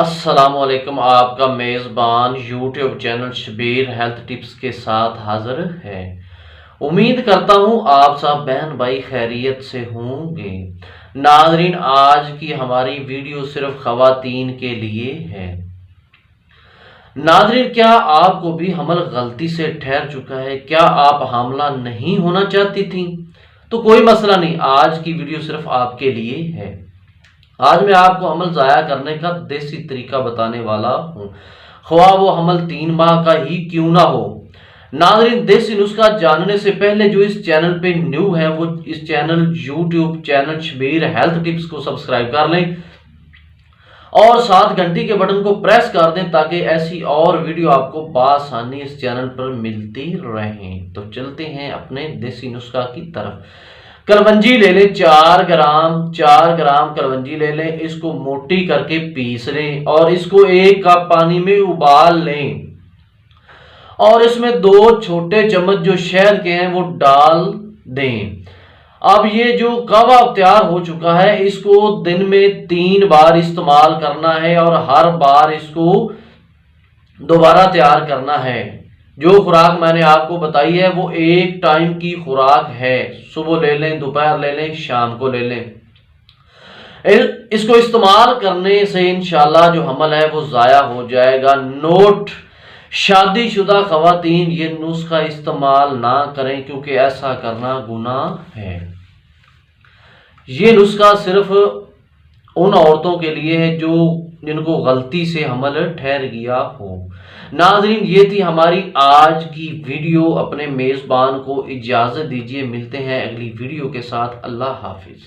السلام علیکم، آپ کا میزبان YouTube channel Shabbir health tips کے ساتھ حاضر ہے۔ امید کرتا ہوں آپ سب بہن بھائی خیریت سے ہوں گے۔ ناظرین، آج کی ہماری ویڈیو صرف خواتین کے لیے ہے۔ ناظرین، کیا آپ کو بھی حمل غلطی سے ٹھہر چکا ہے؟ کیا آپ حاملہ نہیں ہونا چاہتی تھیں؟ تو کوئی مسئلہ نہیں، آج کی ویڈیو صرف آپ کے لیے ہے۔ آج میں آپ کو حمل ضائع کرنے کا دیسی طریقہ بتانے والا ہوں، خواہ وہ حمل 3 ماہ کا ہی کیوں نہ ہو۔ ناظرین، دیسی نسخہ جاننے سے پہلے جو اس چینل پہ نیو ہے وہ اس YouTube channel Shabbir health tips کو سبسکرائب کر لیں اور ساتھ گھنٹی کے بٹن کو پریس کر دیں تاکہ ایسی اور ویڈیو آپ کو بآسانی اس چینل پر ملتی رہیں۔ تو چلتے ہیں اپنے دیسی نسخہ کی طرف۔ کلونجی لے لیں 4 گرام کلونجی لے لیں، اس کو موٹی کر کے پیس لیں اور اس کو 1 کپ پانی میں ابال لیں اور اس میں 2 چھوٹے چمچ جو شہد کے ہیں وہ ڈال دیں۔ اب یہ جو قہوہ تیار ہو چکا ہے اس کو دن میں 3 بار استعمال کرنا ہے اور ہر بار اس کو دوبارہ تیار کرنا ہے۔ جو خوراک میں نے آپ کو بتائی ہے وہ 1 ٹائم کی خوراک ہے، صبح لے لیں، دوپہر لے لیں، شام کو لے لیں۔ اس کو استعمال کرنے سے انشاءاللہ جو حمل ہے وہ ضائع ہو جائے گا۔ نوٹ: شادی شدہ خواتین یہ نسخہ استعمال نہ کریں کیونکہ ایسا کرنا گناہ ہے۔ یہ نسخہ صرف ان عورتوں کے لیے ہے جن کو غلطی سے حمل ٹھہر گیا ہو۔ ناظرین، یہ تھی ہماری آج کی ویڈیو۔ اپنے میزبان کو اجازت دیجیے، ملتے ہیں اگلی ویڈیو کے ساتھ۔ اللہ حافظ۔